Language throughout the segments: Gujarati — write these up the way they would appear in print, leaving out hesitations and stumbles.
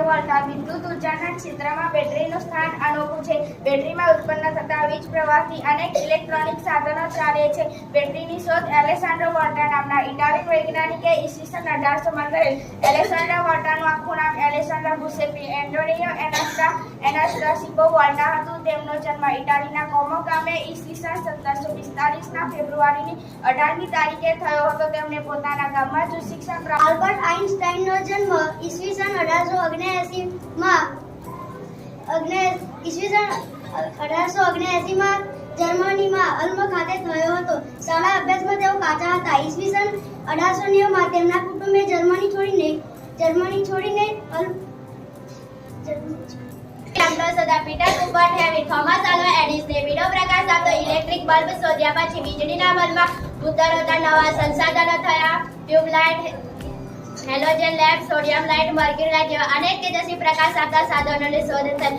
વોલ્ટા વિદ્યુત ઉર્જાના ક્ષેત્રમાં બેટરીનું સ્થાન અનોખું છે. બેટરીમાં ઉત્પન્ન થતા વીજ પ્રવાહથી અનેક ઇલેક્ટ્રોનિક સાધનો ચાલે છે. બેટરીની શોધ એલેસાન્ડ્રો વોલ્ટા નામના ઇટાલિયન વૈજ્ઞાનિકે ઈસવીસન 1800માં કરેલ. એલેસાન્ડ્રો વોલ્ટાનું આખું નામ એલેસાન્ડ્રો ગુસેપી એન્ટોનિયો એનાસ્ટાસિઓ વોલ્ટા હતું. તેમનો જન્મ ઇટાલીના કોમો ગામે ઈસવીસન 1745ના ફેબ્રુઆરીની 18મી તારીખે થયો હતો. તેમણે પોતાના ગામમાં જ શિક્ષણ પ્રાપ્ત. આલ્બર્ટ આઇન્સ્ટાઈનનો જન્મ ઈસવીસન 1879માં જર્મનીમાં અલ્મ ખાતે થયો હતો. શાળા અભ્યાસમાં તેઓ કાચા હતા. ઈસવીસન 1890માં તેમના કુટુંબે જર્મની છોડીને Peter Cooper Hewitt Thomas Alva એડિસને વિડો પ્રકાશ આપતો ઇલેક્ટ્રિક બલ્બ શોધ્યા પછી વીજળીના બલ્બમાં ઉત્તરોત્તર નવા સંસાધનો થયા. Tube light, halogen lamp, sodium light, mercury light જેવા અનેક તેજસ્વી પ્રકાશ આપતા સાધનોની શોધ થઈ.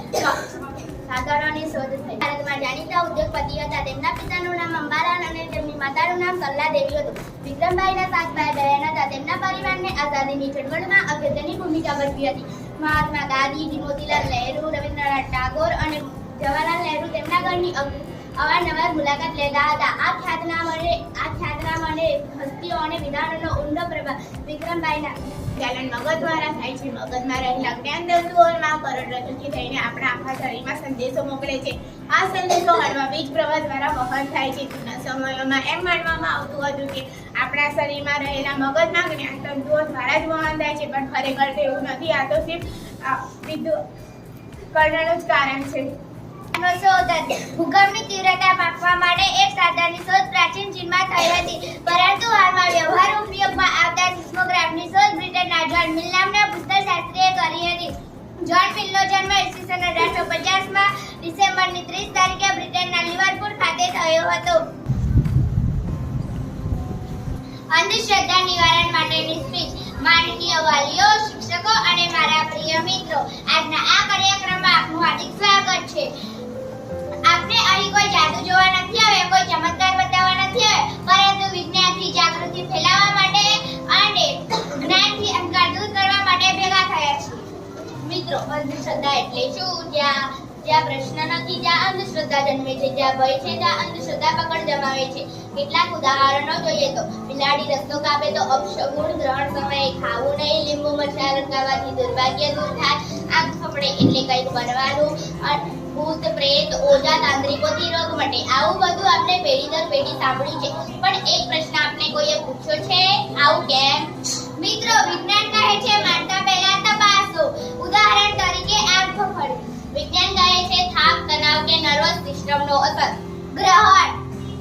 ભારતમાં જાણીતા ઉદ્યોગપતિ હતા. તેમના પિતાનું નામ અંબાલાલ અને તેમની માતાનું નામ સરલા દેવી હતું. વિક્રમભાઈના 7 ભાઈ બહેન હતા. તેમના પરિવારને આઝાદીની ચળવળમાં અગત્યની ભૂમિકા ભજવી હતી. મહાત્મા ગાંધી, મોતીલાલ નહેરુ, રવિન્દ્રનાથ ટાગોર અને જવાહરલાલ નહેરુ તેમના ઘરની અવારનવાર મુલાકાત લેતા હતા. આ ખ્યાતનામ અને હસ્તીઓ અને વિધાનોનો ઊંડો પ્રભાવ વિક્રમભાઈના ચલણ મગજ દ્વારા થાય છે. મગજમાં રહેલા જ્ઞાન તંતુઓમાં કરોડરજ્જુથી થઈને આપણા આખા શરીરમાં સંદેશો મોકલે છે. આ સંદેશો હળવા વીજ પ્રવાહ દ્વારા વહન થાય છે. જૂના સમયોમાં એમ માનવામાં આવતું હતું કે આપણા શરીરમાં રહેલા મગજના જ્ઞાન તંતુઓ દ્વારા જ વહન થાય છે, પણ ખરેખર તેવું નથી. આ તો સિર્ફ કર્ણનું જ કારણ છે. ભૂકંપની તીવ્રતા માપવા માટે એક સાધનની શોધ પ્રાચીન ચીનમાં થઈ હતી, પરંતુ હાલમાં વ્યવહારુ ઉપયોગમાં આવતા સિસ્મોગ્રાફની શોધ બ્રિટનના જ્હોન મિલ નામના ભૂસ્તરશાસ્ત્રીએ કરી હતી. જ્હોન મિલનો જન્મ ઈસવીસન 1850માં ડિસેમ્બરની 30 તારીખે બ્રિટનના લિવરપુલ ખાતે થયો હતો. અંધશ્રદ્ધા નિવારણ માટેની સ્પીચ. માનનીય વાલીઓ, શિક્ષકો અને મારા પ્રિય મિત્રો, આજના આ કાર્યક્રમમાં આપનું હાર્દિક સ્વાગત છે. આપને અહીં કોઈ જાદુ જોવા નથી આવે, કોઈ ચમત્કાર બતાવવા નથી આવે, પરંતુ વિજ્ઞાનથી જાગૃતિ ફેલાવવા માટે અને જ્ઞાનથી અંધકાર દૂર કરવા માટે ભેગા થયા છે. મિત્રો, અંધશ્રદ્ધા એટલે શું? જ્યાં પ્રશ્ન નથી ત્યાં અંધશ્રદ્ધા જન્મે છે, જ્યાં ભય છે ત્યાં અંધશ્રદ્ધા પકડ જમાવે છે. કેટલાક ઉદાહરણો જોઈએ તો બિલાડી રસ્તો કાપે તો અપશગુન, ગ્રહણ સમયે ખાવું નહીં, લીંબુ મરચાં લટકાવવાથી દુર્ભાગ્ય દૂર થાય, આંખ ફફડે એટલે કંઈક બનવાનું, ભૂત પ્રેત ઓજા તાંત્રિકોથી રોગ મટે. આવું બધું આપણે પેઢી દર પેઢી સાંભળ્યું છે, પણ એક પ્રશ્ન આપણે કોઈએ પૂછ્યો છે, આવું કેમ? મિત્રો, વિજ્ઞાન કહે છે માનતા પહેલા તપાસો. ઉદાહરણ તરીકે આંખ ફફડવી. વિજ્ઞાન કહે છે થાક, તણાવ કે નર્વસ સિસ્ટમનો અસર. ગ્રહણ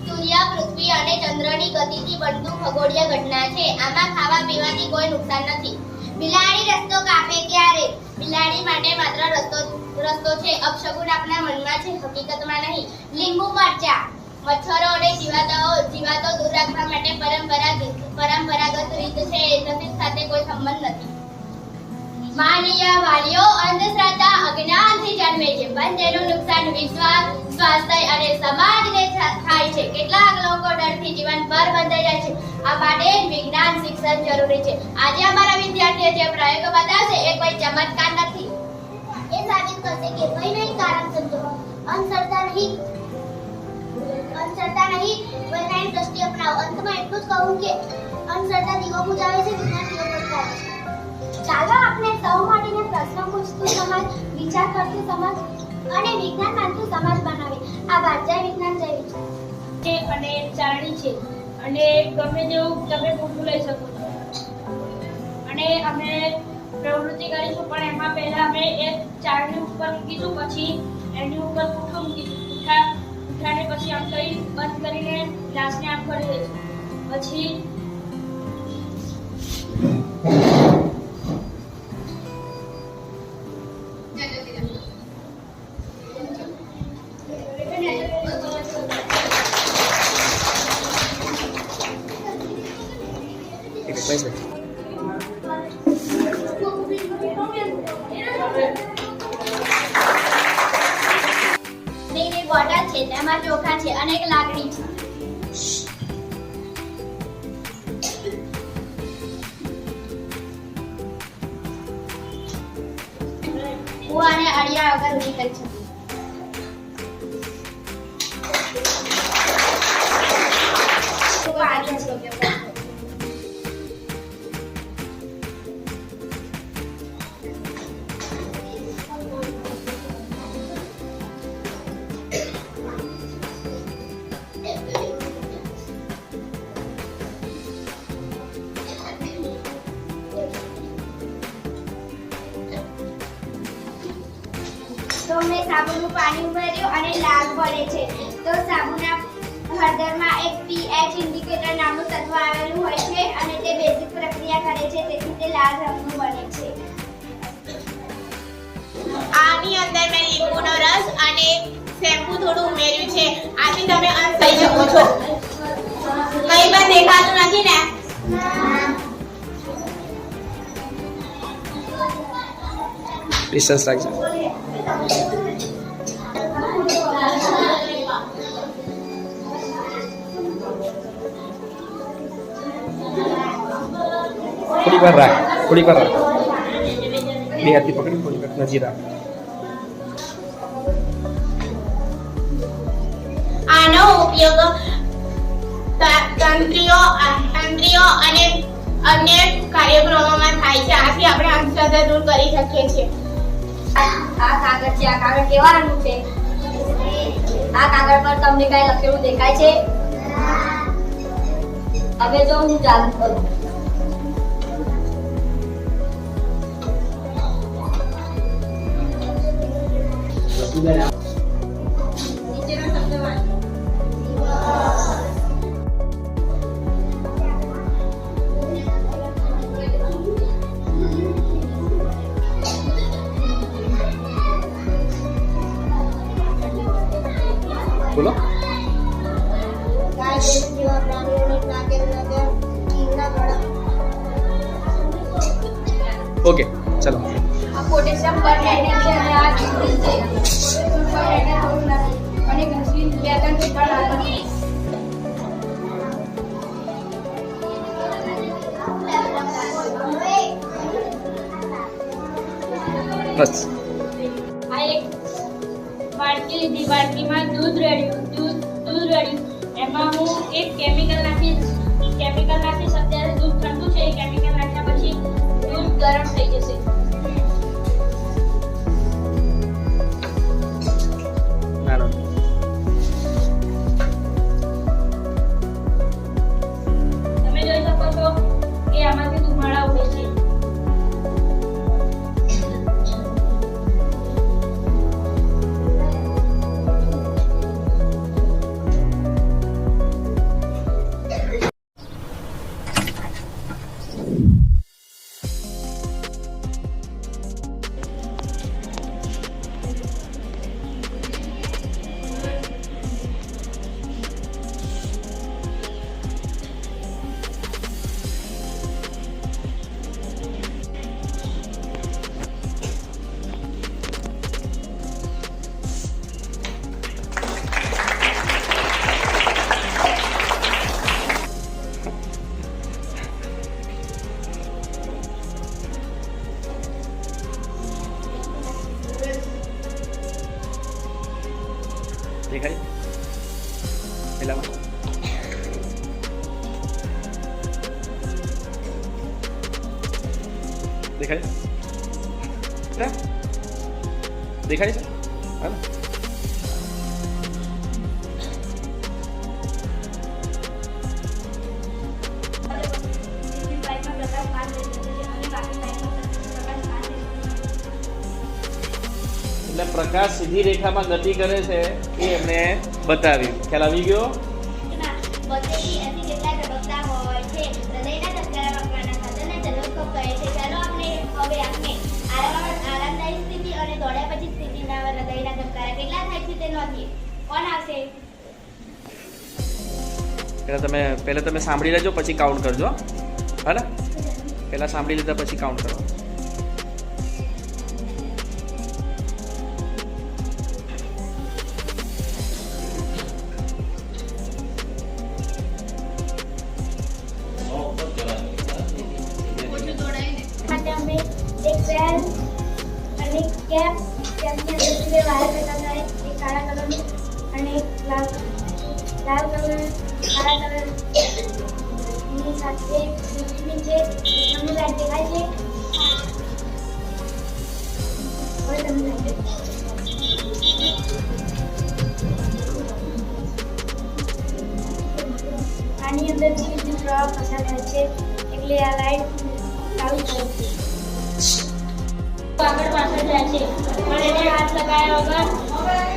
સૂર્ય, પૃથ્વી અને ચંદ્રની ગતિથી બનતું ખગોળીય ઘટના છે. આમાં ખાવા પીવાથી કોઈ નુકસાન નથી. બિલાડી રસ્તો કાપે ક્યારે? બિલાડી માટે માત્ર રસ્તો છે. અપશગુન આપણા મનમાં છે, હકીકતમાં નહીં. લીંબુ મરચા. મચ્છરો અને જીવાતો દૂર રાખવા માટે પરંપરાગત રીત છે, નસીબ સાથે કોઈ સંબંધ નથી. માનનીય વાલીઓ, અંધશ્રદ્ધા અજ્ઞાનથી જન્મે છે, પણ તેનું નુકસાન વિશ્વાસ, સ્વાસ્થ્ય અને સમાજને થાય છે. કેટલાક લોકો ડરથી જીવન પર બંધાઈ જાય છે. આ માટે વિજ્ઞાન શિક્ષણ જરૂરી છે. આજે અમારા વિદ્યાર્થીઓ જે પ્રયોગો બતાવશે એ કોઈ ચમત્કાર નથી. એ સાબિત કરશે કે ભય નહીં, કારણ સમજો. અંધશ્રદ્ધા નહીં, વૈજ્ઞાનિક દ્રષ્ટિ અપનાવો. અંતમાં એટલું જ કહું કે અંધશ્રદ્ધા દીવો બુજાવે છે, વિજ્ઞાન દીવો પ્રગટાવે છે. ચાલો આપણે સૌ મળીને પ્રશ્ન પૂછતું સમાજ, વિચાર કરતું સમાજ અને વિજ્ઞાન માનતું સમાજ બનાવીએ. આભાર. જય વિજ્ઞાન, જય વિજ્ઞાન. અને ચારણી છે અને ગમે તેવું તમે પૂછું લઈ શકો છો. અને અમે પ્રવૃત્તિ કરીશું, પણ એમાં પહેલા અમે એક ચારણી ઉપર મૂકીશું, પછી એની ઉપર પૂઠું મૂકીશું. પૂઠાને પછી આમ કરી બંધ કરીને ગ્લાસને આમ કરી દઈશું. પછી બોટલ છે, તેમાં ચોખા છે અને એક લાકડી છે. તાળીયા વગર નહીં કરી શકું. તો મેં સાબુનું પાણી ઉમેર્યું અને લાલ પડે છે. તો સાબુના હળદરમાં એક pH ઇન્ડિકેટર નામનું તત્વ આવેલું હોય છે અને તે બેઝિક પ્રક્રિયા કરે છે, તેથી તે લાલ રંગનું બને છે. આની અંદર મેં લીંબુનો રસ અને શેમ્પુ થોડું ઉમેર્યું છે. આથી તમે અંત થઈ શકો છો. કઈ પણ દેખાતું નથી ને? ડિસ્ટન્સ રાખજો. થોડી વાર રાખ, થોડી વાર રાખ. બે હાથથી પકડી થોડી વાર નજીક રાખ. આનો ઉપયોગ તંત્રીઓ અને અન્ય કાર્યક્રમોમાં થાય છે. આથી આપણે અંધશ્રદ્ધા દૂર કરી શકીએ છીએ. આ કાગળ છે. આ કાગળ કેવા રંગનું છે? આ કાગળ પર તમને કઈ લખેલું દેખાય છે? હવે જો હું ચાલુ કરું. નીચેનો શબ્દ વાંચો. બોલો. ઓકે ચલો. આ પોટેશિયમ પરમેંગનેટ છે અને આ ગ્લિસરીન છે. પરમેંગનેટ હોતું નથી અને ગ્લિસરીન 2-3 પેપર લાગે. બસ. આ એક બાટકી લીધી. બાટકીમાં દૂધ રેડ્યું. એમાં હું એક કેમિકલ નાખીશ. અત્યારે દૂધ ઠંડુ છે. એ કેમિકલ નાખ્યા પછી દૂધ ગરમ થઈ જશે. ના ના. તમે જોઈ શકો છો કે આમાંથી ધુમાડા ઉડે છે. દેખાય પેલામાં. દેખાય દેખાય છે હા ને? એટલે પ્રકાશ સીધી રેખામાં ગતિ કરે છે એ એમણે બતાવ્યું. ખ્યાલ આવી ગયો? બત્તી એથી કેટલા ધબકતા હોય છે? હૃદયના ધબકારા માપવાના સાધનને ટેલિસ્કોપ કહે છે. ચાલો આપણે આરામદાયી સ્થિતિ અને દોડ્યા પછી સ્થિતિના હૃદયના ધબકારા કેટલા થાય છે તે નોંધીએ. કોણ આવશે? પહેલા તમે સાંભળી લેજો પછી કાઉન્ટ કરજો. હા ને? પહેલા સાંભળી લીધા પછી કાઉન્ટ કરો. માટે અમે એક પેન અને કેપ કેમ્પની અંદર બે વાયર ભેગા થાય, એક કાળા કલરનું અને એક લાલ કલર એની સાથે એક ટીવી છે. તમને લાઈટ દેખાય છે? હવે તમને લાઈટ દેખાય. આની અંદર વિદ્યુત પ્રવાહ પસાર થાય છે એટલે આ લાઈટ ચાલુ થાય છે. આગળ પાછળ જાય છે પણ એને હાથ લગાવ્યા વગર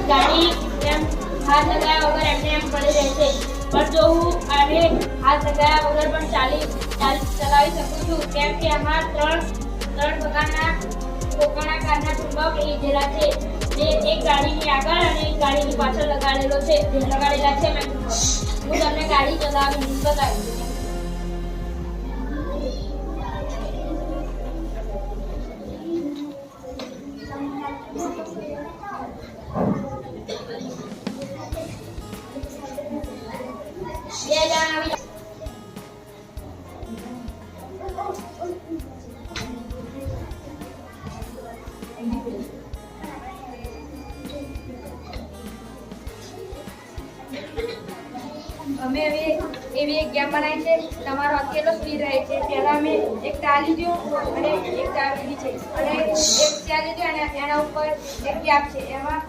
ગાડી એમ હાથ લગાવ્યા વગર એમને એમ પડી રહે છે. પણ જો હું આને હાથ લગાવ્યા વગર પણ ચલાવી શકું છું કેમ કે આમાં ત્રણ પ્રકારના કોકણાકારના ચુંબક લીધેલા છે જે એક ગાડીની આગળ અને એક ગાડીની પાછળ લગાડેલા છે મેં હું તમને ગાડી ચલાવી બતાવીશ. અમે એવી એક ગેમ બનાવી છે. તમારો હાથ કેટલો સ્પીડ રહે છે. પહેલા અમે એક ટાળી લીધું અને એક ચાર લીધી છે અને એક ચાર લીધું અને એના ઉપર એક ગેપ છે એમાં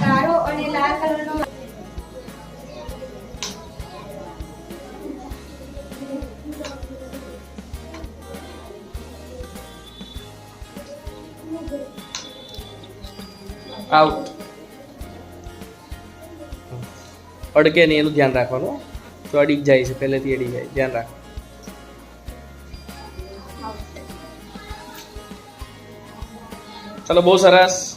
કાળો અને લાલ કલરનો આઉટ. અડકે નહીં એનું ધ્યાન રાખવાનું. તો અડી જ જાય છે, પહેલેથી અડી જાય, ધ્યાન રાખ. ચલો, બહુ સરસ.